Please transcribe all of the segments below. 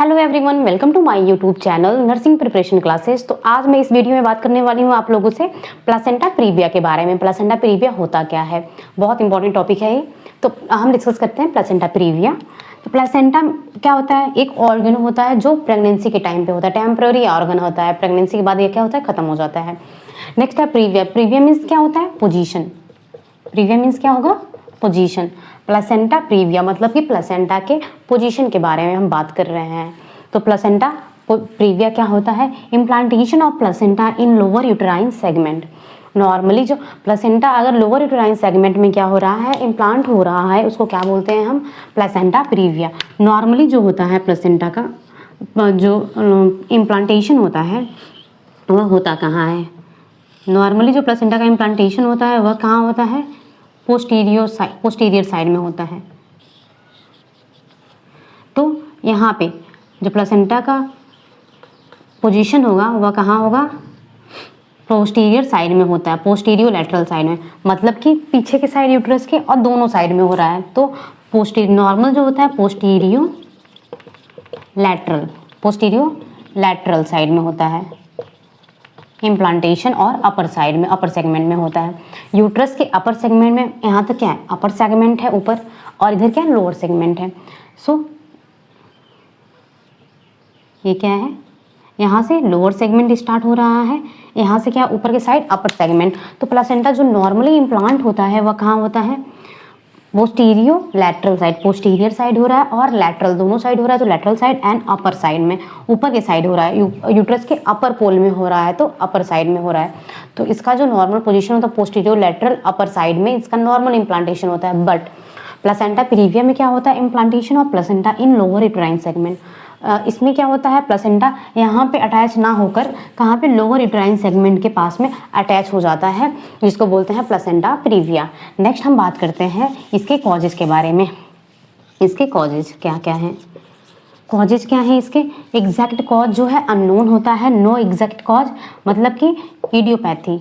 Hello everyone, welcome to my YouTube channel nursing preparation classes. तो आज मैं इस वीडियो में बात करने वाली हूँ आप लोगों से प्लासेंटा प्रीविया के बारे में। प्लासेंटा प्रीविया होता क्या है, बहुत इंपॉर्टेंट टॉपिक है ये। तो हम डिस्कस करते हैं प्लासेंटा प्रीविया। तो प्लासेंटा क्या होता है? एक ऑर्गन होता है जो प्रेगनेंसी के टाइम पे होता है, टेम्पररी ऑर्गन होता है। प्रेगनेंसी के बाद ये क्या होता है, खत्म हो जाता है। नेक्स्ट है प्रीविया। प्रीविया मीन्स क्या होता है? पोजीशन। प्रीविया मीन्स क्या होगा? पोजीशन। प्लासेंटा प्रीविया मतलब कि प्लासेंटा के पोजीशन के बारे में हम बात कर रहे हैं। तो प्लासेंटा प्रीविया क्या होता है? Implantation of placenta in lower uterine segment. Normally जो प्लासेंटा अगर लोअर यूटेराइन सेगमेंट में क्या हो रहा है, इम्प्लांट हो रहा है, उसको क्या बोलते हैं हम? Placenta previa. नॉर्मली जो होता है प्लासेंटा का जो इम्प्लांटेशन होता है वह होता कहाँ है? नॉर्मली जो प्लासेंटा का इम्प्लांटेशन होता है वह कहाँ होता है? पोस्टीरियर साइड में होता है। तो यहाँ पे जो प्लासेंटा का पोजीशन होगा वह कहाँ होगा? पोस्टीरियर साइड में होता है, पोस्टीरियो लैटरल साइड में, मतलब कि पीछे के साइड यूट्रस के और दोनों साइड में हो रहा है। तो नॉर्मल जो होता है पोस्टीरियो लैटरल साइड में होता है इम्प्लांटेशन, और अपर साइड में, अपर सेगमेंट में होता है। यूट्रस के अपर सेगमेंट में यहाँ तक क्या है? अपर सेगमेंट है ऊपर, और इधर क्या है? लोअर सेगमेंट है। सो ये क्या है? यहाँ से लोअर सेगमेंट स्टार्ट हो रहा है, यहाँ से क्या? ऊपर के साइड अपर सेगमेंट। तो प्लासेंटा जो नॉर्मली इम्प्लांट होता है वह कहाँ होता है? Posterior lateral side. Posterior side हो रहा है और लैटरल, दोनों साइड हो रहा है। तो lateral side and upper side में, ऊपर के साइड हो रहा है। यूट्रस के अपर पोल में हो रहा है तो अपर साइड में हो रहा है। तो इसका जो नॉर्मल पोजीशन होता है पोस्टीरियो लैटरल अपर साइड में, इसका नॉर्मल इम्प्लांटेशन होता है। बट प्लासेंटा प्रीविया में क्या होता है? Implantation of placenta in lower uterine segment. इसमें क्या होता है? प्लासेंटा यहाँ पे अटैच ना होकर कहाँ पे? लोअर यूटेराइन सेगमेंट के पास में अटैच हो जाता है, जिसको बोलते हैं प्लासेंटा प्रीविया। नेक्स्ट हम बात करते हैं इसके कॉजेज के बारे में। इसके कॉजेज क्या क्या हैं? कॉजेज क्या है इसके? एग्जैक्ट कॉज जो है अननोन होता है। नो एग्जैक्ट कॉज मतलब कि इडियोपैथी,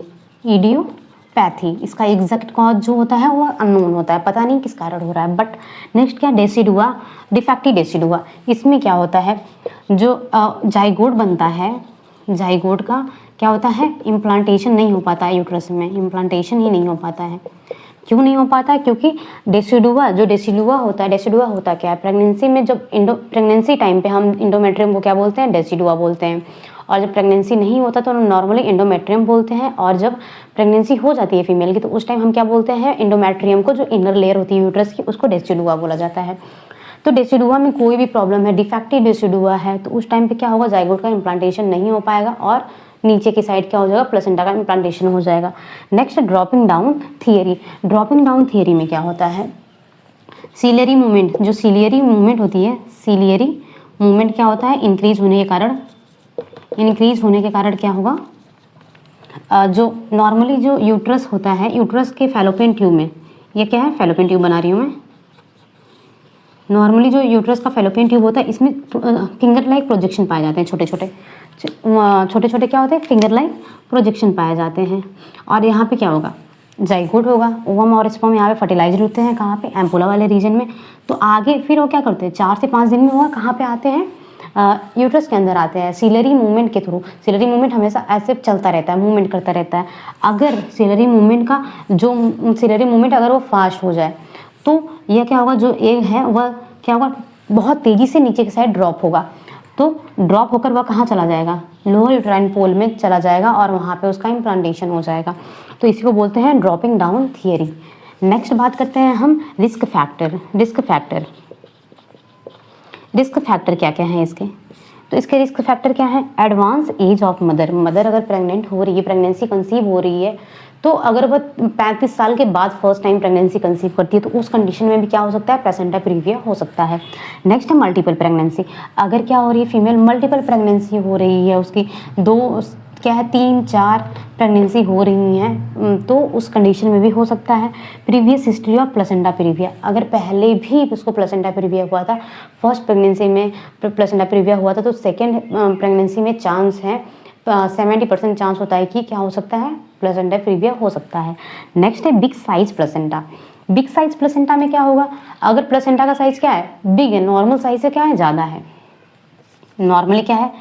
इसका एग्जैक्ट कॉज जो होता है वो अननोन होता है, पता नहीं किस कारण हो रहा है। बट नेक्स्ट क्या? Decidua, defective decidua. इसमें क्या होता है? जो जाइगोट बनता है, जाइगोट का क्या होता है? इम्प्लांटेशन नहीं हो पाता है यूट्रस में, इम्प्लांटेशन ही नहीं हो पाता है। क्यों नहीं हो पाता? क्योंकि डेसिडुआ होता क्या है? प्रेगनेंसी में जब प्रेगनेंसी टाइम पे हम इंडोमेट्रियम को क्या बोलते हैं? डेसिडुआ बोलते हैं। और जब प्रेगनेंसी नहीं होता तो नॉर्मली इंडोमेट्रियम बोलते हैं। और जब प्रेगनेंसी हो जाती है फीमेल की तो उस टाइम हम क्या बोलते हैं? इंडोमेट्रियम को, जो इनर लेयर होती है यूट्रस की, उसको डेसिडुआ बोला जाता है। तो डेसिडुआ में कोई भी प्रॉब्लम है, डिफेक्टिव डेसिडुआ है, तो उस टाइम पे क्या होगा? जाइगोट का इम्प्लांटेशन नहीं हो पाएगा और नीचे की साइड क्या हो जाएगा? प्लेसेंटा का इम्प्लांटेशन हो जाएगा। Next dropping down theory. Dropping down theory में क्या होता है? सीलियरी मूवमेंट, जो सीलियरी मूवमेंट होती है, सीलियरी मूवमेंट क्या होता है? इंक्रीज होने के कारण क्या होगा? जो नॉर्मली जो यूट्रस होता है, यूट्रस के फैलोपियन ट्यूब में, ये क्या है? फैलोपियन ट्यूब बना रही हूँ मैं। नॉर्मली जो यूट्रस का फैलोपियन ट्यूब होता है इसमें फिंगर लाइक प्रोजेक्शन पाए जाते हैं, छोटे छोटे क्या होते हैं? फिंगर लाइक प्रोजेक्शन पाए जाते हैं। और यहाँ पे क्या होगा? जाइगोट होगा, ओवम और स्पर्म यहाँ पे फर्टिलाइजर होते हैं, कहाँ पे? एम्पुला वाले रीजन में। तो आगे फिर वो क्या करते हैं? 4 से 5 दिन में वो कहाँ पे आते हैं? यूट्रस के अंदर आते हैं सीलरी मूवमेंट के थ्रू। सीलरी मूवमेंट हमेशा ऐसे चलता रहता है, मूवमेंट करता रहता है। अगर सीलरी मूवमेंट अगर वो फास्ट हो जाए तो यह क्या होगा? जो एग है वह क्या होगा? बहुत तेज़ी से नीचे की साइड ड्रॉप होगा। तो ड्रॉप होकर वह कहाँ चला जाएगा? लोअर यूटेराइन पोल में चला जाएगा और वहाँ पे उसका इम्प्लांटेशन हो जाएगा। तो इसी को बोलते हैं ड्रॉपिंग डाउन थियरी। नेक्स्ट बात करते हैं हम रिस्क फैक्टर क्या क्या है इसके? तो इसके रिस्क फैक्टर क्या है? एडवांस एज ऑफ मदर अगर प्रेग्नेंट हो रही है, प्रेगनेंसी कंसीव हो रही है, तो अगर वह 35 साल के बाद फर्स्ट टाइम प्रेगनेंसी कंसीव करती है तो उस कंडीशन में भी क्या हो सकता है? प्लेसेंटा प्रीविया हो सकता है। नेक्स्ट है मल्टीपल प्रेगनेंसी। अगर क्या हो रही है? फीमेल मल्टीपल प्रेगनेंसी हो रही है, उसकी 3-4 प्रेगनेंसी हो रही हैं, तो उस कंडीशन में भी हो सकता है। Previous history of placenta previa, अगर पहले भी उसको प्लेसेंटा प्रीविया हुआ था, फर्स्ट प्रेगनेंसी में प्लेसेंटा प्रीविया हुआ था, तो सेकेंड प्रेगनेंसी में चांस है 70% चांस होता है कि क्या हो सकता है? प्लेसेंटा प्रीविया हो सकता है। नेक्स्ट है big size placenta. Big size placenta में क्या होगा? अगर प्लेसेंटा का साइज क्या है? बिग है, नॉर्मल साइज से क्या है? ज़्यादा है। नॉर्मली क्या है,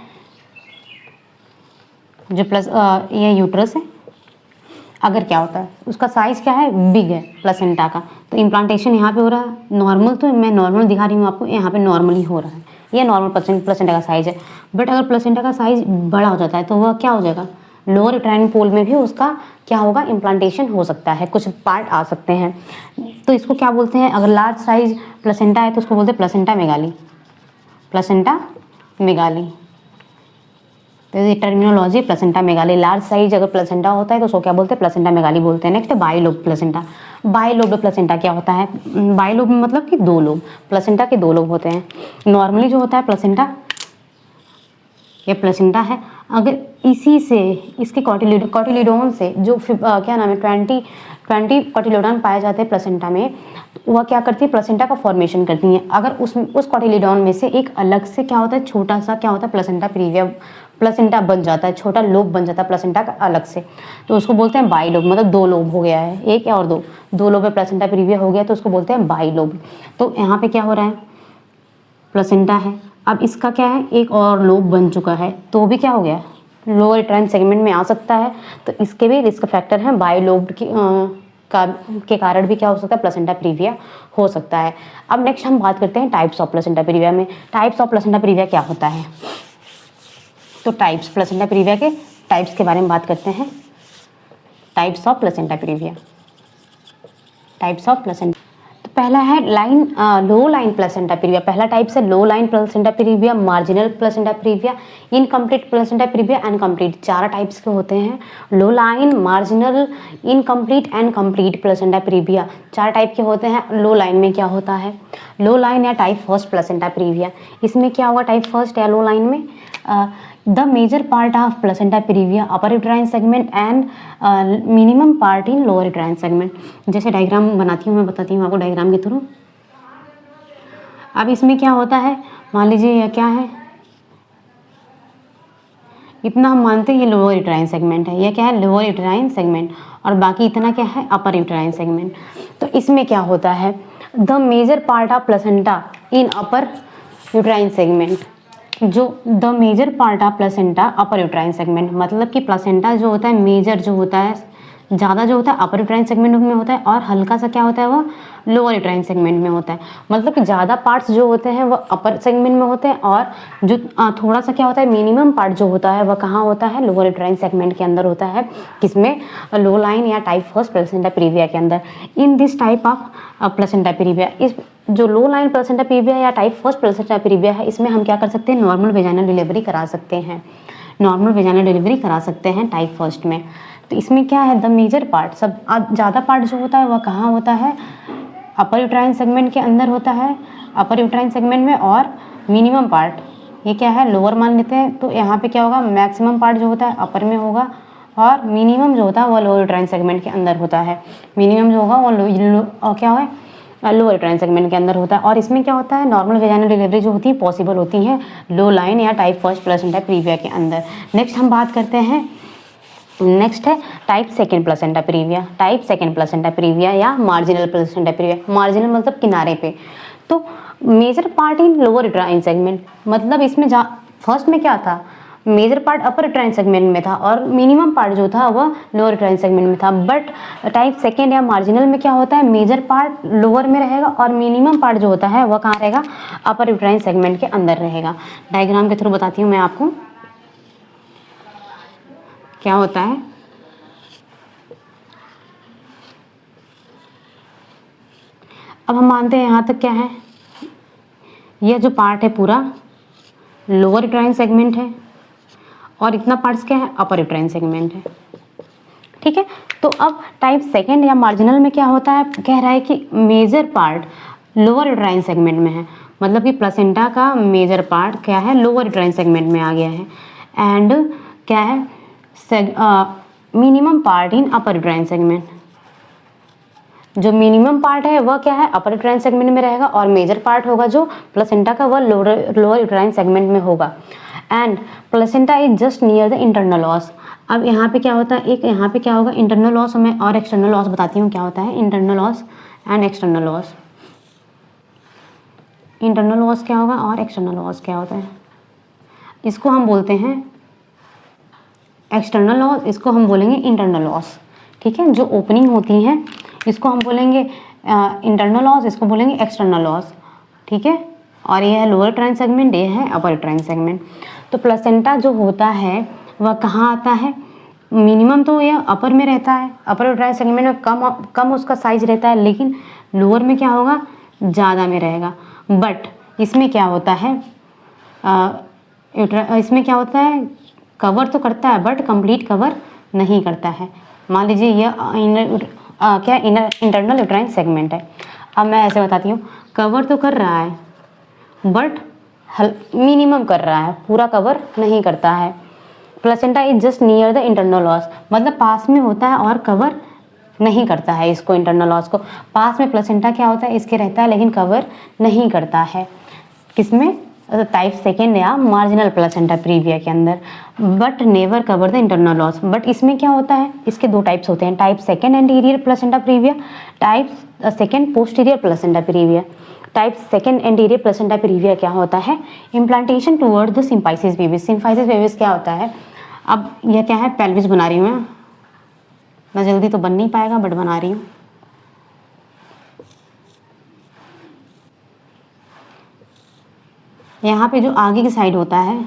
जो प्लस ये यूट्रस है, अगर क्या होता है उसका साइज़ क्या है, बिग है प्लेसेंटा का, तो इम्प्लांटेशन यहाँ पे हो रहा है नॉर्मल, तो मैं नॉर्मल दिखा रही हूँ आपको, यहाँ पे नॉर्मली हो रहा है, ये नॉर्मल प्लेसेंटा का साइज़ है। बट अगर प्लेसेंटा का साइज़ बड़ा हो जाता है तो वह क्या हो जाएगा, लोअर यूट्राइन पोल में भी उसका क्या होगा, इम्प्लांटेशन हो सकता है, कुछ पार्ट आ सकते हैं। तो इसको क्या बोलते हैं, अगर लार्ज साइज प्लेसेंटा है तो उसको बोलते हैं प्लेसेंटा मेगाली, प्लेसेंटा मेगाली। तो ये टर्मिनोलॉजी प्लेसेंटा मेगाली, लार्ज साइज अगर प्लेसेंटा होता है तो उसको क्या बोलते हैं, प्लेसेंटा मेगाली बोलते हैं। नेक्स्ट है बाइलोब प्लेसेंटा। बाइलोब प्लेसेंटा क्या होता है, बाइलोब मतलब कि दो लोब, प्लेसेंटा के दो लोब होते हैं। नॉर्मली जो होता है प्लेसेंटा, ये प्लेसेंटा है, अगर इसी से इसके कॉटिलिडोन से जो क्या नाम है 20 कॉटिलिडोन पाए जाते हैं प्लेसेंटा में, वह क्या करती है, प्लेसेंटा का फॉर्मेशन करती हैं। अगर उस कॉटिलिडोन में से एक अलग से क्या होता है, छोटा सा क्या होता है, प्लेसेंटा प्रीविया, प्लेसेंटा बन जाता है, छोटा लोब बन जाता है प्लेसेंटा का अलग से, तो उसको बोलते हैं बाइलोब, मतलब दो लोब हो गया है, एक और दो लोब है, प्लेसेंटा प्रीविया हो गया तो उसको बोलते हैं बाइलोब। तो यहाँ पे क्या हो रहा है, प्लेसेंटा है, अब इसका क्या है, एक और लोब बन चुका है, तो भी क्या हो गया, लोअर यूट्राइन सेगमेंट में आ सकता है। तो इसके भी रिस्क फैक्टर हैं, बाइलोब के कारण भी क्या हो सकता है, प्लेसेंटा प्रीविया हो सकता है। अब नेक्स्ट हम बात करते हैं टाइप्स ऑफ प्लेसेंटा प्रीविया में। टाइप्स ऑफ प्लेसेंटा प्रीविया क्या होता है, तो टाइप्स, प्लेसेंटा प्रीविया के टाइप्स के बारे में बात करते हैं। Types of placenta previa, types of placenta, तो पहला है लो लाइन प्लेसेंटा प्रीविया। पहला टाइप है low line placenta previa, marginal placenta previa, incomplete placenta previa, uncomplete. चार टाइप्स के होते हैं, low line, marginal, incomplete and complete placenta previa. चार टाइप के होते हैं। लो लाइन में क्या होता है, लो लाइन या टाइप फर्स्ट प्लेसेंटा प्रीविया, इसमें क्या होगा, टाइप फर्स्ट या लो लाइन में the major part of placenta praevia upper uterine segment and minimum part in lower uterine segment. जैसे डायग्राम बनाती हूँ, मैं बताती हूँ आपको डायग्राम के थ्रू। अब इसमें क्या होता है, मान लीजिए यह क्या है, इतना हम मानते हैं ये लोअर यूट्राइन सेगमेंट है, यह क्या है, लोअर यूट्राइन सेगमेंट, और बाकी इतना क्या है, अपर यूट्राइन सेगमेंट। तो इसमें क्या होता है, the major part of placenta in upper uterine segment, जो the major part of placenta upper uterine segment, मतलब कि प्लेसेंटा जो होता है मेजर जो होता है, ज़्यादा जो होता है अपर यूट्राइन सेगमेंट में होता है, और हल्का सा क्या होता है वो लोअर यूट्राइन सेगमेंट में होता है। मतलब कि ज़्यादा पार्ट्स जो होते हैं वो अपर सेगमेंट में होते हैं, और जो थोड़ा सा क्या होता है, मिनिमम पार्ट जो होता है वह कहाँ होता है, लोअर यूट्राइन सेगमेंट के अंदर होता है, किसमें, लो लाइन या टाइप फर्स्ट प्लेसेंटा प्रीविया के अंदर। In this type of placenta previa, इस जो लो लाइन प्लेसेंटा प्रीविया या टाइप फर्स्ट प्लेसेंटा प्रीविया है, इसमें हम क्या कर सकते हैं, नॉर्मल वेजाइनल डिलीवरी करा सकते हैं, नॉर्मल वेजाइनल डिलीवरी करा सकते हैं टाइप फर्स्ट में। तो इसमें क्या है, द मेजर पार्ट, सब ज़्यादा पार्ट जो होता है वह कहाँ होता है, अपर यूट्राइन सेगमेंट के अंदर होता है, अपर यूट्राइन सेगमेंट में, और मिनिमम पार्ट ये क्या है, लोअर मान लेते हैं, तो यहाँ पे क्या होगा, मैक्सिमम पार्ट जो होता है अपर में होगा, और मिनिमम जो होता है वह लोअर यूट्राइन सेगमेंट के अंदर होता है। मिनिमम जो होगा वो क्या है, लोअर यूट्राइन सेगमेंट के अंदर होता है। और इसमें क्या होता है, नॉर्मल वेजाइनल डिलीवरी जो होती है पॉसिबल होती है लो लाइन या टाइप फर्स्ट प्लेसेंटा प्रीविया के अंदर। नेक्स्ट हम बात करते हैं, नेक्स्ट है type second placenta previa. Type second placenta praevia या मार्जिनल प्लेसेंटा प्रीविया, मार्जिनल मतलब किनारे पे, तो major part in lower uterine segment, मतलब इसमें फर्स्ट में क्या था, major part upper uterine segment में था, और मिनिमम पार्ट जो था वह लोअर यूट्राइन सेगमेंट में था। बट टाइप सेकेंड या मार्जिनल में क्या होता है, मेजर पार्ट लोअर में रहेगा, और मिनिमम पार्ट जो होता है वह कहाँ रहेगा, अपर यूट्राइन सेगमेंट के अंदर रहेगा। डायग्राम के थ्रू बताती हूँ मैं आपको क्या होता है। अब हम मानते हैं यहाँ तक क्या है, यह जो पार्ट है पूरा लोअर यूट्राइन सेगमेंट है, और इतना पार्ट्स क्या है, अपर यूट्राइन सेगमेंट है, ठीक है। तो अब टाइप सेकेंड या मार्जिनल में क्या होता है, कह रहा है कि major part lower uterine segment में है, मतलब कि प्लेसेंटा का मेजर पार्ट क्या है, लोअर यूट्राइन सेगमेंट में आ गया है, एंड क्या है, मिनिमम पार्ट इन अपर यूट्राइन सेगमेंट, जो मिनिमम पार्ट है वह क्या है, अपर यूट्राइन सेगमेंट में रहेगा, और मेजर पार्ट होगा जो प्लेसेंटा का वह लोअर यूट्राइन सेगमेंट में होगा। And placenta is just near the internal ऑस। अब यहाँ पे क्या होता है, एक यहाँ पे क्या होगा, इंटरनल ऑस, मैं और एक्सटर्नल ऑस बताती हूँ क्या होता है, internal os and external os. Internal os क्या होगा और एक्सटर्नल ऑस क्या होता है। इसको हम बोलते हैं एक्सटर्नल लॉस, इसको हम बोलेंगे इंटरनल लॉस। ठीक है, जो ओपनिंग होती हैं इसको हम बोलेंगे इंटरनल लॉस, इसको बोलेंगे एक्सटर्नल लॉस। ठीक है, और ये है लोअर ट्राइन सेगमेंट, ये है अपर ट्राइन सेगमेंट। तो प्लेसेंटा जो होता है वह कहाँ आता है? मिनिमम तो यह अपर में रहता है, अपर ट्राइन सेगमेंट में कम उसका साइज रहता है, लेकिन लोअर में क्या होगा? ज़्यादा में रहेगा। बट इसमें क्या होता है, इसमें क्या होता है, कवर तो करता है बट कंप्लीट कवर नहीं करता है। मान लीजिए यह इंटरनल यूट्राइन सेगमेंट है। अब मैं ऐसे बताती हूँ, कवर तो कर रहा है बट मिनिमम कर रहा है, पूरा कवर नहीं करता है। Placenta is just near the internal loss, मतलब पास में होता है और कवर नहीं करता है इसको, इंटरनल लॉस को। पास में प्लेसेंटा क्या होता है, इसके रहता है लेकिन कवर नहीं करता है। किसमें? टाइप सेकेंड या मार्जिनल प्लेसेंटा प्रीविया के अंदर, but never cover the internal os. But इसमें क्या होता है, इसके दो टाइप्स होते हैं, type second anterior placenta previa, type second posterior placenta previa. Type second anterior placenta previa क्या होता है? Implantation toward the symphysis pubis. Symphysis pubis क्या होता है? अब यह क्या है, पेल्विस बना रही हूँ मैं जल्दी तो बन नहीं पाएगा बट बना रही हूँ। यहाँ पे जो आगे की साइड होता है,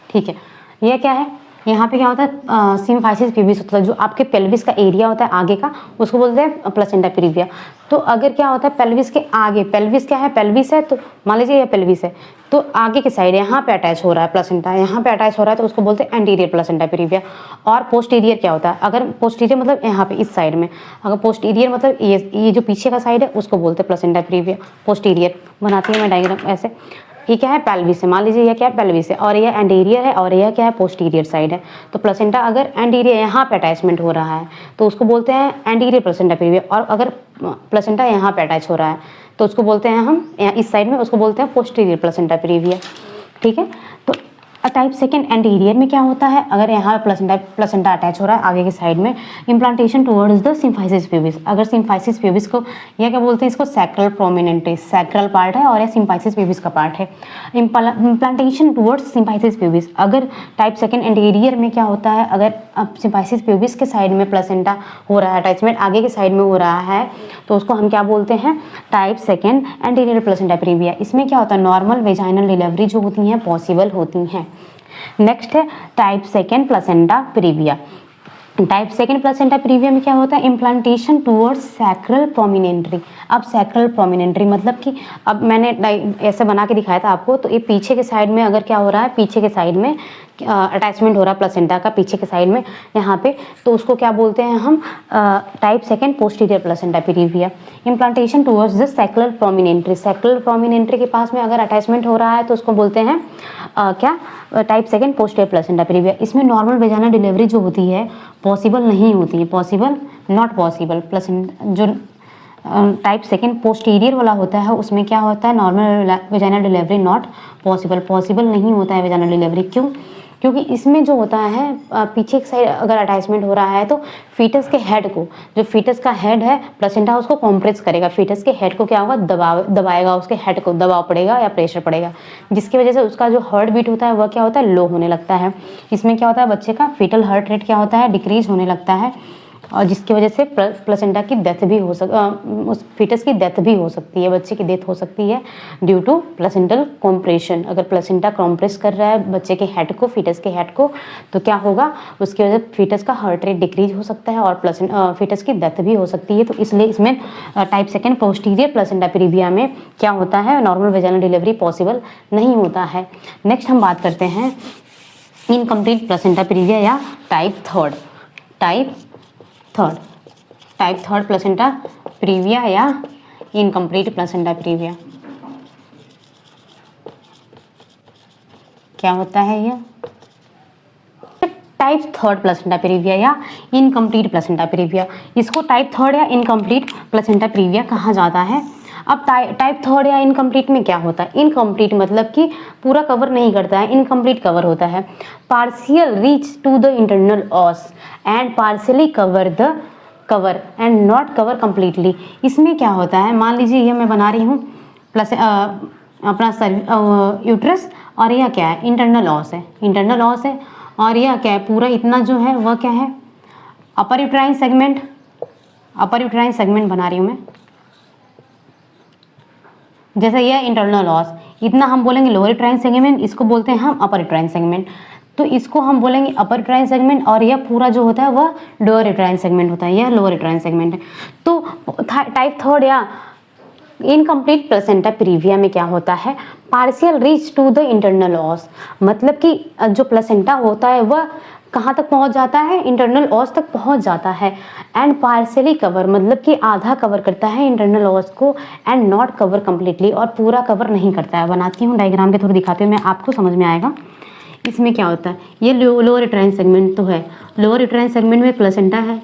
ठीक है, यह क्या है, यहाँ पे क्या होता है, सिम्फाइसिस पेविस होता है, जो आपके पेल्विस का एरिया होता है आगे का, उसको बोलते हैं प्लेसेंटा प्रीविया। तो अगर क्या होता है, पेल्विस के आगे, पेल्विस क्या है, पेल्विस है, तो मान लीजिए यह पेल्विस है, तो आगे की साइड यहाँ पे अटैच हो रहा है प्लेसेंटा, यहाँ पे अटैच हो रहा है, तो उसको बोलते हैं एंटीरियर प्लेसेंटा प्रीविया। और पोस्टीरियर क्या होता है, अगर पोस्टीरियर मतलब यहाँ पे इस साइड में, अगर पोस्टीरियर मतलब ये जो पीछे का साइड है उसको बोलते हैं प्लेसेंटा प्रीविया। पोस्टीरियर बनाती हूँ मैं डायग्राम ऐसे, ये क्या है, पेल्विस है, मान लीजिए यह क्या है, पेल्विस है, और यह एंटीरियर है, और यह क्या है, पोस्टीरियर साइड है। तो प्लेसेंटा अगर एंटीरियर यहाँ पे अटैचमेंट हो रहा है तो उसको बोलते हैं एंटीरियर प्लेसेंटा प्रीविया, और अगर प्लेसेंटा यहाँ पे अटैच हो रहा है तो उसको बोलते हैं हम इस साइड में, उसको बोलते हैं पोस्टीरियर प्लेसेंटा प्रीविया। ठीक है, तो टाइप सेकेंड एंटीरियर में क्या होता है, अगर यहाँ प्लेसेंटा अटैच हो रहा है आगे की साइड में, इम्प्लांटेशन टुवर्ड्स द सिम्फाइसिस पेविस। अगर सिम्फाइसिस पेविस को, यह क्या बोलते हैं, इसको सैक्रल प्रोमिनेंटस, सैक्रल पार्ट है और यह सिम्फाइसिस पेविस का पार्ट है। इम्प्लांटेशन टुवर्ड्स सिम्फाइसिस पेविस, अगर टाइप सेकेंड एंटीरियर में क्या होता है, अगर सिम्फाइसिस पेविस के साइड में प्लेसेंटा हो रहा है, अटैचमेंट आगे की साइड में हो रहा है, तो उसको हम क्या बोलते हैं, type second anterior placenta praevia. इसमें क्या होता है, नॉर्मल वेजाइनल डिलीवरी जो होती हैं पॉसिबल होती हैं। नेक्स्ट है type second placenta previa. Type second placenta previa में क्या होता है, इम्प्लांटेशन टुवर्ड्स सैक्रल प्रोमिनेंटरी। अब सैक्रल प्रोमिनेंटरी मतलब कि, अब मैंने ऐसे बना के दिखाया था आपको, तो ये पीछे के साइड में अगर क्या हो रहा है, पीछे के साइड में अटैचमेंट हो रहा है प्लेसेंटा का पीछे के साइड में यहाँ पे, तो उसको क्या बोलते हैं हम, type second posterior placenta previa. Implantation towards the sacral promontory, sacral promontory के पास में अगर अटैचमेंट हो रहा है तो उसको बोलते हैं क्या, type second posterior placenta praevia. इसमें नॉर्मल वेजाइनल डिलीवरी जो होती है पॉसिबल नहीं होती है, पॉसिबल नॉट पॉसिबल। प्लेसेंटा जो टाइप सेकेंड पोस्टीरियर वाला होता है उसमें क्या होता है, normal vaginal delivery not possible, possible नहीं होता है वेजाइनल डिलीवरी। क्यों? क्योंकि इसमें जो होता है पीछे की साइड अगर अटैचमेंट हो रहा है तो फीटस के हेड को, जो फीटस का हेड है प्लेसेंटा उसको कॉम्प्रेस करेगा, फीटस के हेड को क्या होगा, दबाएगा, उसके हेड को दबाव पड़ेगा या प्रेशर पड़ेगा, जिसकी वजह से उसका जो हार्ट बीट होता है वह क्या होता है, लो होने लगता है। इसमें क्या होता है, बच्चे का फीटल हार्ट रेट क्या होता है, डिक्रीज होने लगता है, और जिसकी वजह से प्लेसेंटा की डेथ भी हो उस फीटस की डेथ भी हो सकती है, बच्चे की डेथ हो सकती है ड्यू टू प्लेसेंटल कॉम्प्रेशन। अगर प्लेसेंटा कॉम्प्रेस कर रहा है बच्चे के हेड को, फीटस के हेड को, तो क्या होगा, उसकी वजह से फीटस का हार्ट रेट डिक्रीज हो सकता है और फीटस की डेथ भी हो सकती है। तो इसलिए इसमें type second posterior placenta previa में क्या होता है, नॉर्मल वेजाइनल डिलीवरी पॉसिबल नहीं होता है। नेक्स्ट हम बात करते हैं इनकम्प्लीट प्लेसेंटा प्रीविया या टाइप थर्ड प्लेसेंटा प्रीविया या इनकम्प्लीट प्लेसेंटा प्रीविया। क्या होता है यह, टाइप थर्ड प्लेसेंटा प्रीविया या इनकम्प्लीट प्लेसेंटा प्रीविया। इसको टाइप थर्ड या इनकम्प्लीट प्लेसेंटा प्रीविया कहा जाता है। अब टाइप थर्ड या इनकम्प्लीट में क्या होता है, इनकम्प्लीट मतलब कि पूरा कवर नहीं करता है, इनकम्प्लीट कवर होता है। Partial reach to the internal os and partially cover the cover and not cover completely. इसमें क्या होता है, मान लीजिए ये मैं बना रही हूँ अपना यूट्रस, और यह क्या है, इंटरनल ऑस है, इंटरनल ऑस है। और यह क्या है, पूरा इतना जो है वह क्या है, अपर यूट्राइन सेगमेंट, अपर यूट्राइन सेगमेंट बना रही हूँ मैं। जैसे यह इंटरनल ऑस, इतना हम बोलेंगे लोअर यूट्राइन सेगमेंट, इसको बोलते हैं हम अपर यूट्राइन सेगमेंट। तो इसको हम बोलेंगे अपर यूट्राइन सेगमेंट, और यह पूरा जो होता है वह लोअर यूट्राइन सेगमेंट होता है, यह लोअर यूट्राइन सेगमेंट है। तो टाइप थर्ड या इनकम्प्लीट प्लेसेंटा प्रीविया में क्या होता है, partial reach to the internal os, मतलब कि जो प्लेसेंटा होता है वह कहाँ तक पहुँच जाता है, इंटरनल ऑस तक पहुँच जाता है। एंड पार्शियली कवर, मतलब कि आधा कवर करता है इंटरनल ऑस को, एंड नॉट कवर कम्प्लीटली, और पूरा कवर नहीं करता है। बनाती हूँ डायग्राम के थ्रू दिखाती हूँ मैं, आपको समझ में आएगा। इसमें क्या होता है, ये लोअर यूट्राइन सेगमेंट तो है, लोअर यूट्राइन सेगमेंट में प्लेसेंटा है,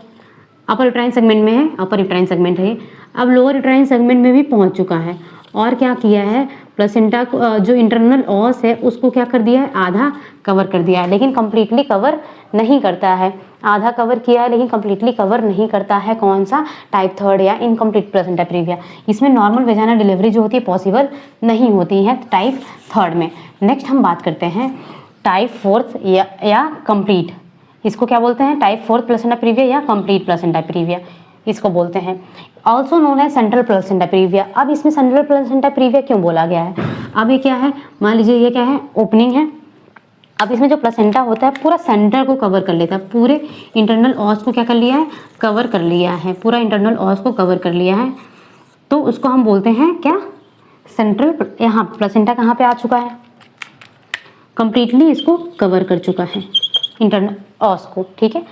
अपर यूट्राइन सेगमेंट में है, अपर यूट्राइन सेगमेंट है। अब लोअर यूट्राइन सेगमेंट में भी पहुंच चुका है, और क्या किया है, प्लेसेंटा को जो इंटरनल ऑस है उसको क्या कर दिया है, आधा कवर कर दिया है, लेकिन कम्प्लीटली कवर नहीं करता है। आधा कवर किया है लेकिन कम्प्लीटली कवर नहीं करता है। कौन सा, टाइप थर्ड या इनकम्प्लीट प्लेसेंटा प्रीविया। इसमें नॉर्मल वेजाइनल डिलीवरी जो होती है पॉसिबल नहीं होती है टाइप थर्ड में। नेक्स्ट हम बात करते हैं टाइप फोर्थ या कंप्लीट, इसको क्या बोलते हैं, टाइप फोर्थ प्लेसेंटा प्रीविया या कंप्लीट प्लेसेंटा प्रीविया इसको बोलते हैं। ऑल्सो नोन है सेंट्रल प्लेसेंटा प्रीविया। अब इसमें सेंट्रल प्लेसेंटा प्रीविया क्यों बोला गया है, अब ये क्या है, मान लीजिए ये क्या है, ओपनिंग है। अब इसमें जो प्लेसेंटा होता है पूरा सेंटर को कवर कर लेता है, पूरे इंटरनल ऑस को क्या कर लिया है, कवर कर लिया है, पूरा इंटरनल ऑस को कवर कर लिया है। तो उसको हम बोलते हैं क्या, सेंट्रल। यहाँ प्लेसेंटा कहाँ पे आ चुका है, कंप्लीटली इसको कवर कर चुका है इंटरनल ऑस को, ठीक है।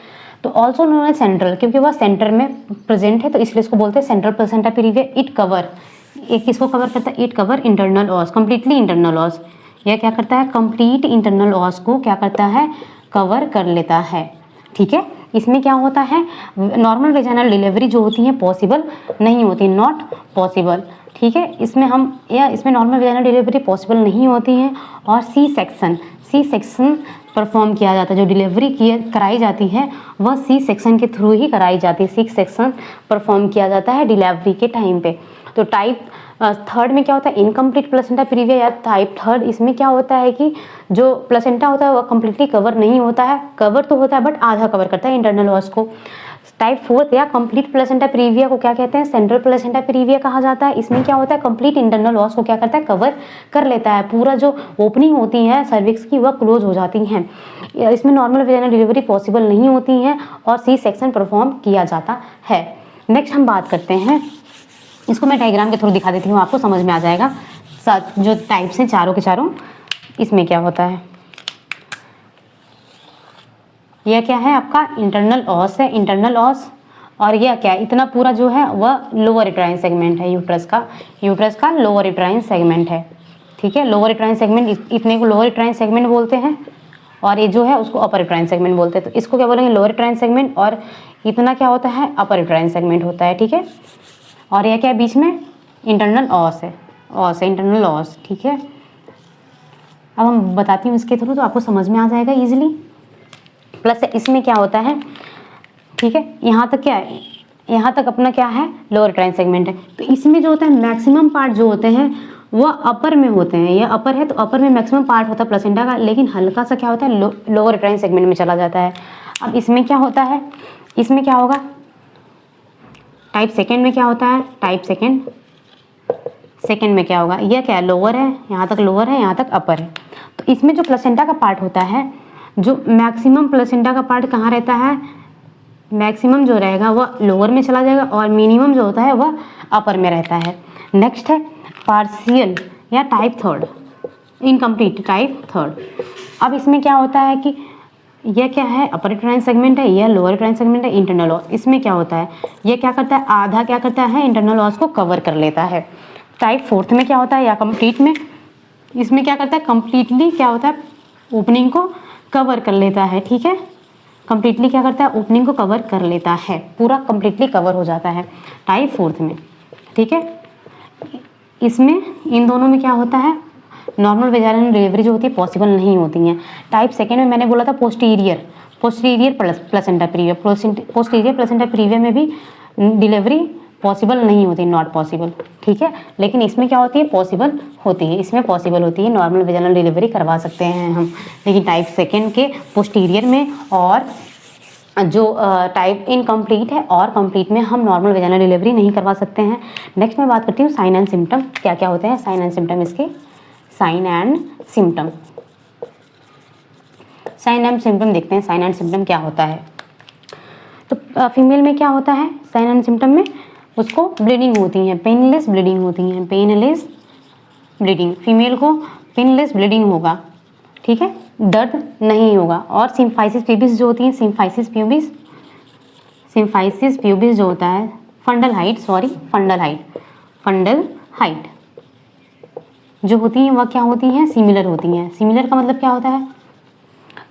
तो ऑल्सो नोन एज सेंट्रल, क्योंकि वह सेंटर में प्रेजेंट है तो इसलिए इसको बोलते हैं central placenta previa. It cover, एक किसको कवर करता है, it cover internal ऑस, completely internal ऑस। यह क्या करता है, कंप्लीट इंटरनल ऑस को क्या करता है, कवर कर लेता है, ठीक है। इसमें क्या होता है, नॉर्मल वेजाइनल डिलीवरी जो होती है पॉसिबल नहीं होती, नॉट पॉसिबल, ठीक है। इसमें हम या इसमें नॉर्मल वेजाइनल डिलीवरी पॉसिबल नहीं होती है, और सी सेक्शन परफॉर्म किया जाता है। जो डिलीवरी कराई जाती है वह सी सेक्शन के थ्रू ही कराई जाती है, सी सेक्शन परफॉर्म किया जाता है डिलीवरी के टाइम पे। तो टाइप थर्ड में क्या होता है, इनकम्प्लीट प्लेसेंटा प्रीविया या टाइप थर्ड, इसमें क्या होता है कि जो प्लेसेंटा होता है वह कम्प्लीटली कवर नहीं होता है, कवर तो होता है बट आधा कवर करता है इंटरनल ऑस को। टाइप फोर्थ या कंप्लीट प्लेसेंटा प्रीविया को क्या कहते हैं, सेंट्रल प्लेसेंटा प्रीविया कहा जाता है। इसमें क्या होता है, कंप्लीट इंटरनल ऑस को क्या करता है, कवर कर लेता है, पूरा जो ओपनिंग होती है सर्विक्स की वह क्लोज हो जाती हैं। इसमें नॉर्मल वेजाइनल डिलीवरी पॉसिबल नहीं होती है, और सी सेक्शन परफॉर्म किया जाता है। नेक्स्ट हम बात करते हैं, इसको मैं डायग्राम के थ्रू दिखा देती हूँ, आपको समझ में आ जाएगा। जो टाइप्स हैं चारों के चारों, इसमें क्या होता है, यह क्या है आपका इंटरनल ऑस है, इंटरनल ऑस। और यह क्या है, इतना पूरा जो है वह लोअर यूट्राइन सेगमेंट है, यूट्रस का लोअर यूट्राइन सेगमेंट है, ठीक है। लोअर यूट्राइन सेगमेंट, इतने को लोअर यूट्राइन सेगमेंट बोलते हैं, और ये जो है उसको अपर यूट्राइन सेगमेंट बोलते हैं। तो इसको क्या बोलेंगे, लोअर यूट्राइन सेगमेंट, और इतना क्या होता है, अपर यूट्राइन सेगमेंट होता है, ठीक है। और यह क्या है, बीच में इंटरनल ऑस है, इंटरनल ऑस, ठीक है। अब हम बताती हूँ इसके थ्रू, तो आपको समझ में आ जाएगा ईजिली। प्लस इसमें क्या होता है, ठीक है, यहाँ तक क्या है, यहाँ तक अपना क्या है, लोअर यूट्राइन सेगमेंट है। तो इसमें जो होता है मैक्सिमम पार्ट जो होते हैं वह अपर में होते हैं, ये अपर है तो अपर में मैक्सिमम पार्ट होता है प्लेसेंटा का, लेकिन हल्का सा क्या होता है, लोअर यूट्राइन सेगमेंट में चला जाता है। अब इसमें क्या होता है, इसमें क्या होगा, टाइप सेकेंड में क्या होता है, टाइप सेकेंड में क्या होगा, यह क्या है, लोअर है, यहाँ तक लोअर है, यहाँ तक अपर है। तो इसमें जो प्लेसेंटा का पार्ट होता है, जो मैक्सिमम प्लेसेंटा का पार्ट कहाँ रहता है, मैक्सिमम जो रहेगा वह लोअर में चला जाएगा, और मिनिमम जो होता है वह अपर में रहता है। नेक्स्ट है पार्शियल या type third, incomplete type third. अब इसमें क्या होता है कि यह क्या है, अपर यूट्राइन सेगमेंट है, यह लोअर यूट्राइन सेगमेंट है, इंटरनल ऑस। इसमें क्या होता है, यह क्या करता है, आधा क्या करता है, इंटरनल ऑस को कवर कर लेता है। टाइप फोर्थ में क्या होता है, या कंप्लीट में, इसमें क्या करता है, कंप्लीटली क्या होता है, ओपनिंग को कवर कर लेता है, ठीक है। कंप्लीटली क्या करता है, ओपनिंग को कवर कर लेता है, पूरा कंप्लीटली कवर हो जाता है टाइप फोर्थ में, ठीक है। इसमें इन दोनों में क्या होता है, नॉर्मल वेजाइनल डिलीवरी जो होती है पॉसिबल नहीं होती हैं। टाइप सेकेंड में मैंने बोला था posterior placenta previa, posterior placenta previa में भी डिलीवरी पॉसिबल नहीं होती, नॉट पॉसिबल, ठीक है। लेकिन इसमें क्या होती है, पॉसिबल होती है, इसमें पॉसिबल होती है, नॉर्मल वेजाइनल डिलीवरी करवा सकते हैं हम। लेकिन टाइप सेकेंड के पोस्टीरियर में और जो टाइप इनकम्प्लीट है और कंप्लीट में हम नॉर्मल वेजाइनल डिलीवरी नहीं करवा सकते हैं। नेक्स्ट मैं बात करती हूँ साइन एंड सिम्टम, क्या क्या होते हैं साइन एंड सिम्टम इसके। Sign and symptom, sign and symptom देखते हैं, साइन एंड सिम्टम क्या होता है। तो फीमेल में क्या होता है साइन एंड सिम्टम में, उसको ब्लीडिंग होती है, पेनलेस ब्लीडिंग होती है, पेनलेस ब्लीडिंग, फीमेल को पेनलेस ब्लीडिंग होगा, ठीक है, दर्द नहीं होगा। और सिम्फाइसिस प्यूबिस जो होती है, सिम्फाइसिस प्यूबिस जो होता है, फंडल हाइट जो होती है वह क्या होती हैं, सिमिलर होती हैं। सिमिलर का मतलब क्या होता है,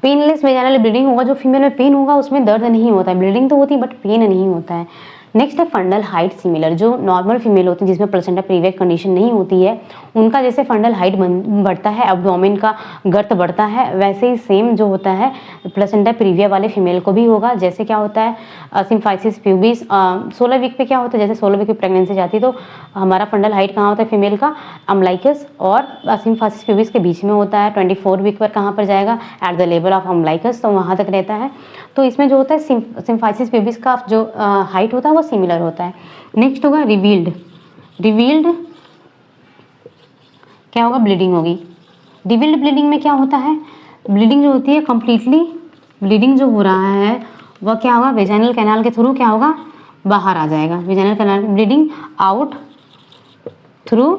पेनलेस वेजाइनल ब्लीडिंग होगा, जो फीमेल में पेन होगा उसमें दर्द नहीं होता है, ब्लीडिंग तो होती है बट पेन नहीं होता है। नेक्स्ट है फंडल हाइट सिमिलर, जो नॉर्मल फीमेल होती है जिसमें प्लेसेंटा प्रीविया कंडीशन नहीं होती है, उनका जैसे फंडल हाइट बढ़ता है, एब्डोमेन का गर्त बढ़ता है, वैसे ही सेम जो होता है प्लेसेंटा प्रीविया वाले फीमेल को भी होगा। जैसे क्या होता है सिम्फाइसिस प्यूबिस 16 वीक पे क्या होता है, जैसे 16 वीक पे प्रेगनेंसी जाती है तो हमारा फंडल हाइट कहाँ होता है फीमेल का, अम्बलाइकस और सिम्फाइसिस प्यूबिस के बीच में होता है। 24 वीक पर कहाँ पर जाएगा, at the level of umbilicus, तो वहाँ तक रहता है। तो इसमें जो होता है सिम्फाइसिस प्यूबिस का जो हाइट होता है वो सिमिलर होता है। नेक्स्ट होगा रिवील्ड क्या होगा, ब्लीडिंग होगी। रिवील्ड ब्लीडिंग में क्या होता है, ब्लीडिंग जो होती है कंप्लीटली, ब्लीडिंग जो हो रहा है वह क्या होगा, वेजाइनल कैनाल के थ्रू क्या होगा, बाहर आ जाएगा, vaginal canal, bleeding out through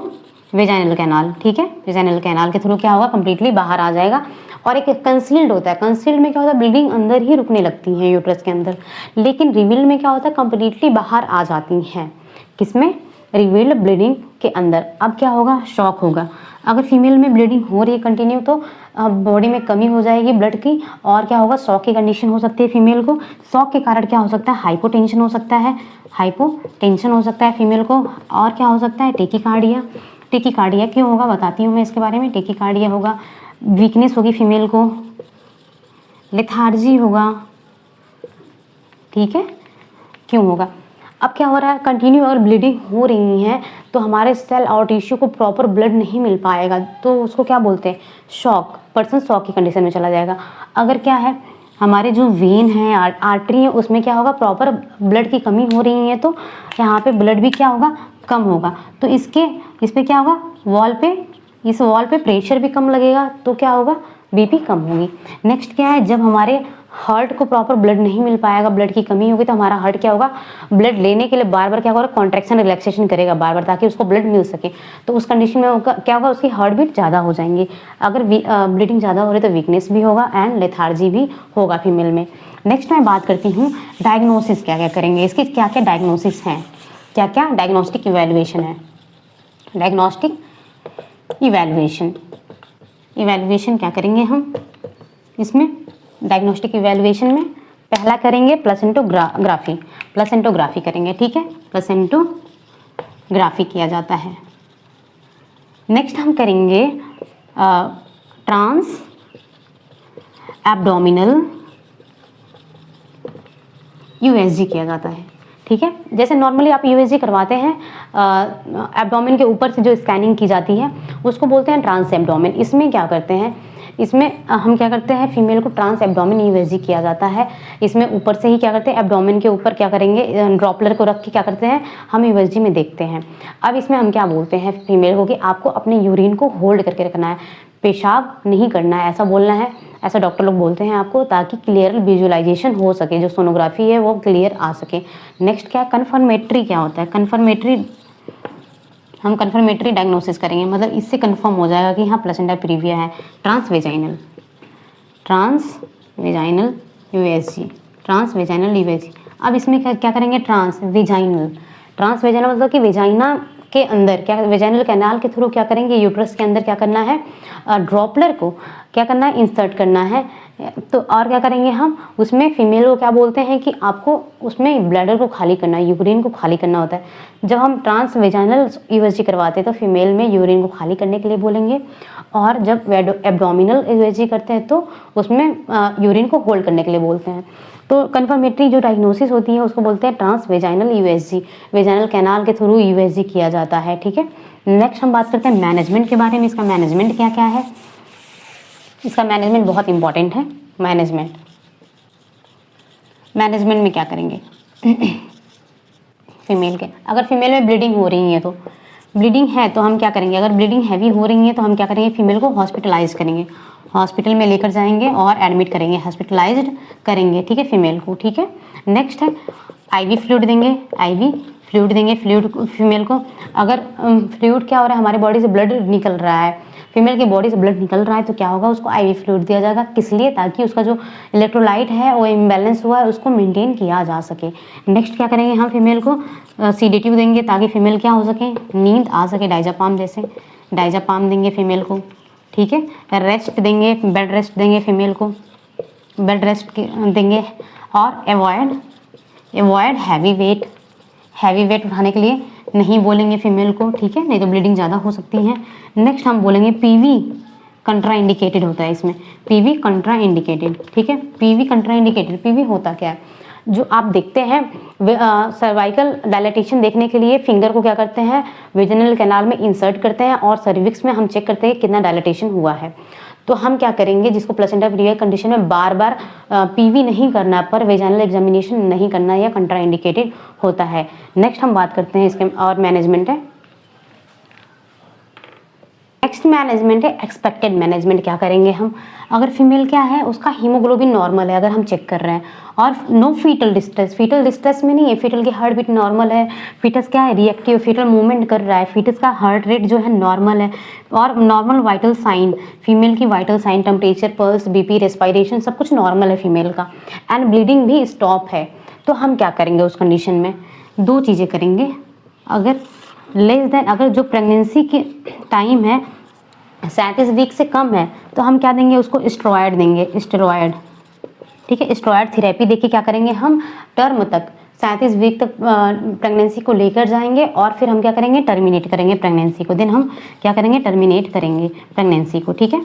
vaginal canal, ठीक है, वेजाइनल कैनाल के थ्रू क्या होगा, कंप्लीटली बाहर आ जाएगा। और एक कंसील्ड होता है, कंसील्ड में क्या होता है, ब्लीडिंग अंदर ही रुकने लगती है यूट्रस के अंदर, लेकिन रिवील्ड में क्या होता है, कंप्लीटली बाहर आ जाती हैं। किसमें, रिवील्ड ब्लीडिंग के अंदर। अब क्या होगा, शॉक होगा। अगर फीमेल में ब्लीडिंग हो रही है कंटिन्यू तो बॉडी में कमी हो जाएगी ब्लड की, और क्या होगा, शॉक की कंडीशन हो सकती है फीमेल को। शॉक के कारण क्या हो सकता है, हाइपोटेंशन हो सकता है, हाइपोटेंशन हो सकता है फीमेल को। और क्या हो सकता है, टेकीकार्डिया। टेकीकार्डिया क्यों होगा बताती हूँ मैं इसके बारे में। टेकीकार्डिया होगा, वीकनेस होगी फीमेल को, लेथार्जी होगा, ठीक है, क्यों होगा। अब क्या हो रहा है, कंटिन्यू अगर ब्लीडिंग हो रही है तो हमारे सेल और टिश्यू को प्रॉपर ब्लड नहीं मिल पाएगा, तो उसको क्या बोलते हैं, शॉक, पर्सन शॉक की कंडीशन में चला जाएगा। अगर क्या है, हमारे जो वेन है, आर्टरी है, उसमें क्या होगा, प्रॉपर ब्लड की कमी हो रही है तो यहाँ पे ब्लड भी क्या होगा, कम होगा। तो इस पे क्या होगा, इस वॉल पे प्रेशर भी कम लगेगा, तो क्या होगा, बीपी कम होगी। नेक्स्ट क्या है, जब हमारे हार्ट को प्रॉपर ब्लड नहीं मिल पाएगा, ब्लड की कमी होगी, तो हमारा हार्ट क्या होगा, ब्लड लेने के लिए बार बार क्या होगा, कॉन्ट्रैक्शन रिलैक्सेशन करेगा बार बार, ताकि उसको ब्लड मिल सके। तो उस कंडीशन में क्या होगा, उसकी हार्ट बीट ज़्यादा हो जाएंगी। अगर ब्लीडिंग ज़्यादा हो रही है तो वीकनेस भी होगा एंड लेथार्जी भी होगा फीमेल में। नेक्स्ट मैं बात करती हूँ डायग्नोसिस, क्या क्या करेंगे, इसकी क्या क्या डायग्नोसिस हैं, क्या क्या डायग्नोस्टिक इवैल्यूएशन है। डायग्नोस्टिक इवैल्यूएशन क्या करेंगे हम इसमें, डायग्नोस्टिक इवैल्यूएशन में पहला करेंगे प्लेसेंटोग्राफी करेंगे, ठीक है, प्लेसेंटोग्राफी किया जाता है। नेक्स्ट हम करेंगे ट्रांस एब्डोमिनल यूएसजी किया जाता है, ठीक है। जैसे नॉर्मली आप यूएसजी करवाते हैं, एब्डोमेन के ऊपर से जो स्कैनिंग की जाती है उसको बोलते हैं ट्रांस एब्डोमेन। इसमें क्या करते हैं, इसमें हम क्या करते हैं, फीमेल को ट्रांस एब्डोमेन यूएसजी किया जाता है। इसमें ऊपर से ही क्या करते हैं, एब्डोमेन के ऊपर क्या करेंगे, ड्रॉपलर को रख के क्या करते हैं, हम यूएसजी में देखते हैं। अब इसमें हम क्या बोलते हैं फीमेल को कि आपको अपने यूरिन को होल्ड करके रखना है, पेशाब नहीं करना है, ऐसा बोलना है, ऐसा डॉक्टर लोग बोलते हैं आपको, ताकि क्लियर विजुअलाइजेशन हो सके, जो सोनोग्राफी है वो क्लियर आ सके। नेक्स्ट क्या, कन्फर्मेटरी क्या होता है, हम कन्फर्मेटरी डायग्नोसिस करेंगे, मतलब इससे कंफर्म हो जाएगा कि हाँ प्लेसेंटा प्रीविया है। Transvaginal USG. अब इसमें क्या करेंगे, ट्रांस वेजाइनल मतलब कि वेजाइना के अंदर क्या, वेजाइनल कैनाल के थ्रू क्या करेंगे, यूट्रस के अंदर क्या करना है, ड्रॉपलर को क्या करना है, इंसर्ट करना है। तो और क्या करेंगे हम उसमें, फीमेल को क्या बोलते हैं कि आपको उसमें ब्लैडर को खाली करना है, यूरिन को खाली करना होता है। जब हम ट्रांस वेजाइनल यूएसजी करवाते हैं तो फीमेल में यूरिन को खाली करने के लिए बोलेंगे, और जब एब्डोमिनल यूएसजी करते हैं तो उसमें यूरिन को होल्ड करने के लिए बोलते हैं। तो कन्फर्मेटरी जो डायग्नोसिस होती है उसको बोलते हैं transvaginal USG, vaginal canal के थ्रू यूएसजी किया जाता है, ठीक है। नेक्स्ट हम बात करते हैं मैनेजमेंट के बारे में। इसका मैनेजमेंट क्या क्या है, इसका मैनेजमेंट बहुत इंपॉर्टेंट है। मैनेजमेंट में क्या करेंगे फीमेल के, अगर फीमेल में ब्लीडिंग हो रही है तो ब्लीडिंग है तो हम क्या करेंगे, अगर ब्लीडिंग हैवी हो रही है तो हम क्या करेंगे, फीमेल को हॉस्पिटलाइज करेंगे, हॉस्पिटल में लेकर जाएंगे और एडमिट करेंगे, हॉस्पिटलाइज्ड करेंगे, ठीक है, फीमेल को, ठीक है। नेक्स्ट है आईवी फ्लूइड देंगे, आईवी फ्लूइड देंगे फीमेल को। अगर फ्लूइड क्या हो रहा है, हमारे बॉडी से ब्लड निकल रहा है, फीमेल की बॉडी से ब्लड निकल रहा है तो क्या होगा, उसको आईवी फ्लूइड दिया जाएगा, किस लिए, ताकि उसका जो इलेक्ट्रोलाइट है वो इम्बैलेंस हुआ है उसको मेंटेन किया जा सके। नेक्स्ट क्या करेंगे, हम फीमेल को सीडेटिव देंगे ताकि फीमेल क्या हो सके, नींद आ सके, डायजापाम जैसे डायजापाम देंगे फीमेल को, ठीक है। रेस्ट देंगे, बेड रेस्ट देंगे फीमेल को, बेड रेस्ट देंगे। और एवॉयड हैवी वेट उठाने के लिए नहीं बोलेंगे फीमेल को, ठीक है, नहीं तो ब्लीडिंग ज़्यादा हो सकती है। नेक्स्ट हम बोलेंगे पीवी कंट्रा इंडिकेटेड होता है इसमें, पीवी कंट्रा इंडिकेटेड, ठीक है। पीवी कंट्रा इंडिकेटेड, पीवी होता क्या है, जो आप देखते हैं सर्वाइकल डायलेटेशन देखने के लिए फिंगर को क्या करते हैं, वेजिनल कैनाल में इंसर्ट करते हैं और सर्विक्स में हम चेक करते हैं कितना डायलेटेशन हुआ है। तो हम क्या करेंगे, जिसको प्लेसेंटा प्रीविया कंडीशन में बार बार पीवी नहीं करना, पर वेजाइनल एग्जामिनेशन नहीं करना, या कंट्रा इंडिकेटेड होता है। नेक्स्ट हम बात करते हैं इसके और मैनेजमेंट है। नेक्स्ट मैनेजमेंट है एक्सपेक्टेड मैनेजमेंट। क्या करेंगे हम, अगर फीमेल क्या है उसका हीमोग्लोबिन नॉर्मल है, अगर हम चेक कर रहे हैं, और नो फीटल डिस्ट्रेस में नहीं है, फीटल की हार्ट बीट नॉर्मल है, फीटस क्या है रिएक्टिव, फीटल मूवमेंट कर रहा है, फीटस का हार्ट रेट जो है नॉर्मल है, और नॉर्मल वाइटल साइन, फीमेल की vital sign, temperature, pulse, BP, respiration सब कुछ नॉर्मल है फीमेल का, एंड ब्लीडिंग भी स्टॉप है, तो हम क्या करेंगे उस कंडीशन में, दो चीज़ें करेंगे। अगर लेस देन, अगर जो प्रेगनेंसी के टाइम है 37 वीक से कम है तो हम क्या देंगे उसको, स्टेरॉयड देंगे, स्टेरॉयड, ठीक है। स्टेरॉयड थेरेपी देके क्या करेंगे हम, टर्म तक 37 वीक तक प्रेगनेंसी को लेकर जाएंगे, और फिर हम क्या करेंगे, टर्मिनेट करेंगे प्रेगनेंसी को, देन हम क्या करेंगे, टर्मिनेट करेंगे प्रेगनेंसी को, ठीक है,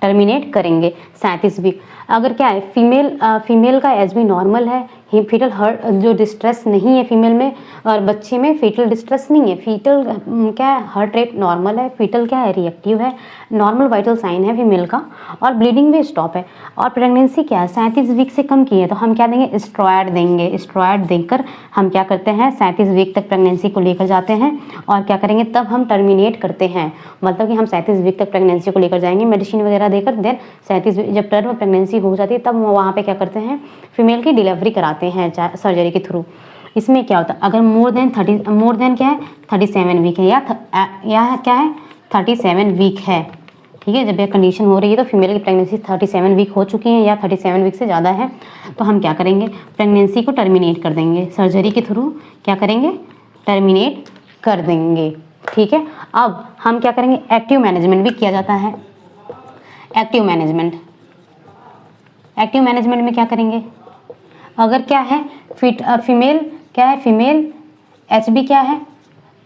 टर्मिनेट करेंगे 37 वीक। अगर क्या है, फीमेल का एच बी नॉर्मल है, फीटल हार्ट जो डिस्ट्रेस नहीं है फीमेल में, और बच्चे में फीटल डिस्ट्रेस नहीं है, फीटल क्या है, हार्ट रेट नॉर्मल है, फीटल क्या है रिएक्टिव है, नॉर्मल वाइटल साइन है फीमेल का, और ब्लीडिंग भी स्टॉप है, और प्रेगनेंसी क्या है 37 वीक से कम की है, तो हम क्या देंगे, स्टेरॉयड देंगे। स्टेरॉयड देकर हम क्या करते हैं, 37 वीक तक प्रेगनेंसी को लेकर जाते हैं, और क्या करेंगे, तब हम टर्मिनेट करते हैं, मतलब कि हम 37 वीक तक प्रेगनेंसी को लेकर जाएंगे मेडिसिन वगैरह देकर, देन 37 जब टर्म प्रेगनेंसी हो जाती है तब वहाँ पे क्या करते हैं, फीमेल की डिलीवरी कराते हैं सर्जरी के थ्रू। इसमें क्या होता है, अगर मोर देन क्या है 37 वीक है, या क्या है 37 वीक है, ठीक है, जब यह कंडीशन हो रही है तो फीमेल की प्रेगनेंसी 37 वीक हो चुकी है या 37 वीक से ज़्यादा है, तो हम क्या करेंगे, प्रेगनेंसी को टर्मिनेट कर देंगे सर्जरी के थ्रू, क्या करेंगे, टर्मिनेट कर देंगे, ठीक है। अब हम क्या करेंगे, एक्टिव मैनेजमेंट भी किया जाता है। एक्टिव मैनेजमेंट में क्या करेंगे, अगर क्या है फीमेल क्या है, फीमेल एचबी क्या है,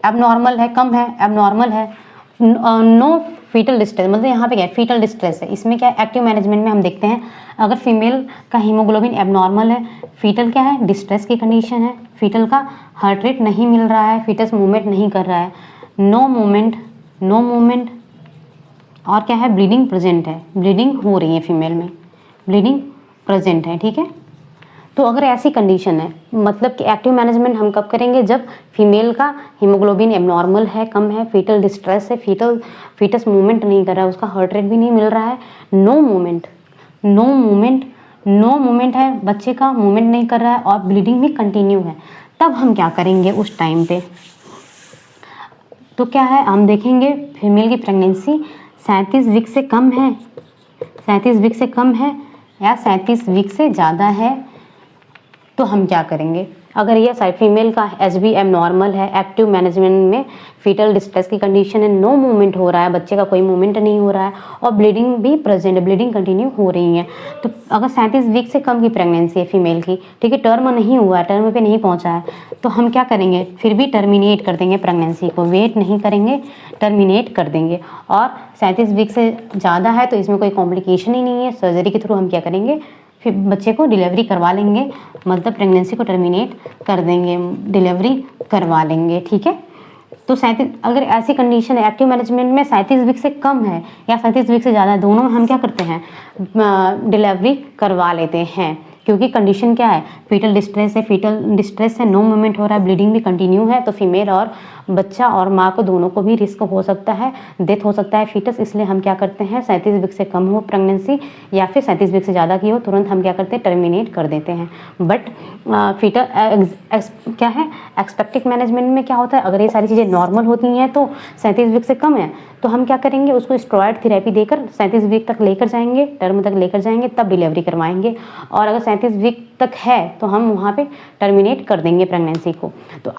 एबनॉर्मल है, कम है, एबनॉर्मल है, नो फीटल डिस्ट्रेस, मतलब यहाँ पे क्या है, फीटल डिस्ट्रेस है। इसमें क्या है, एक्टिव मैनेजमेंट में हम देखते हैं, अगर फीमेल का हीमोग्लोबिन एबनॉर्मल है, फीटल क्या है, डिस्ट्रेस की कंडीशन है, फीटल का हार्ट रेट नहीं मिल रहा है, फीटस मूवमेंट नहीं कर रहा है, नो मूवमेंट, और क्या है, ब्लीडिंग प्रेजेंट है, ब्लीडिंग हो रही है फीमेल में, ब्लीडिंग प्रेजेंट है, ठीक है। तो अगर ऐसी कंडीशन है, मतलब कि एक्टिव मैनेजमेंट हम कब करेंगे, जब फीमेल का हीमोग्लोबिन एबनॉर्मल है, कम है, फीटल डिस्ट्रेस है, फीटस मूवमेंट नहीं कर रहा है, उसका हार्ट रेट भी नहीं मिल रहा है, नो मूवमेंट है, बच्चे का मूवमेंट नहीं कर रहा है, और ब्लीडिंग भी कंटिन्यू है, तब हम क्या करेंगे उस टाइम पे, तो क्या है, हम देखेंगे फीमेल की प्रेगनेंसी 37 वीक से कम है, 37 वीक से कम है या 37 वीक से ज़्यादा है, तो हम क्या करेंगे, अगर ये फीमेल का एचबी एबनॉर्मल है, एक्टिव मैनेजमेंट में फीटल डिस्ट्रेस की कंडीशन है, नो मूवमेंट हो रहा है, बच्चे का कोई मूवमेंट नहीं हो रहा है, और ब्लीडिंग भी प्रेजेंट है, ब्लीडिंग कंटिन्यू हो रही है, तो अगर 37 वीक से कम की प्रेगनेंसी है फीमेल की, ठीक है, टर्म नहीं हुआ है, टर्म पे नहीं पहुंचा है, तो हम क्या करेंगे, फिर भी टर्मिनेट कर देंगे प्रेगनेंसी को, वेट नहीं करेंगे, टर्मिनेट कर देंगे। और 37 वीक से ज़्यादा है तो इसमें कोई कॉम्प्लिकेशन ही नहीं है, सर्जरी के थ्रू हम क्या करेंगे, फिर बच्चे को डिलीवरी करवा लेंगे, मतलब प्रेगनेंसी को टर्मिनेट कर देंगे, डिलीवरी करवा लेंगे। ठीक है, तो 37 अगर ऐसी कंडीशन है एक्टिव मैनेजमेंट में 37 वीक से कम है या 37 वीक से ज़्यादा है, दोनों में हम क्या करते हैं, डिलीवरी करवा लेते हैं। क्योंकि कंडीशन क्या है, फीटल डिस्ट्रेस है, नो मूवमेंट हो रहा है, ब्लीडिंग भी कंटिन्यू है, तो फीमेल और बच्चा और माँ को दोनों को भी रिस्क हो सकता है, डेथ हो सकता है फीटस। इसलिए हम क्या करते हैं, 37 वीक से कम हो प्रेगनेंसी या फिर 37 वीक से ज़्यादा की हो, तुरंत हम क्या करते हैं, टर्मिनेट कर देते हैं। बट फीटल क्या है, एक्सपेक्टेड मैनेजमेंट में क्या होता है, अगर ये सारी चीज़ें नॉर्मल होती हैं तो 37 वीक से कम है तो हम क्या करेंगे, उसको स्टेरॉयड थेरेपी देकर 37 वीक तक लेकर जाएंगे, टर्म तक लेकर जाएंगे, तब डिलीवरी करवाएंगे। और अगर 37 वीक तक है तो हम वहाँ पे टर्मिनेट कर देंगे प्रेगनेंसी को। तो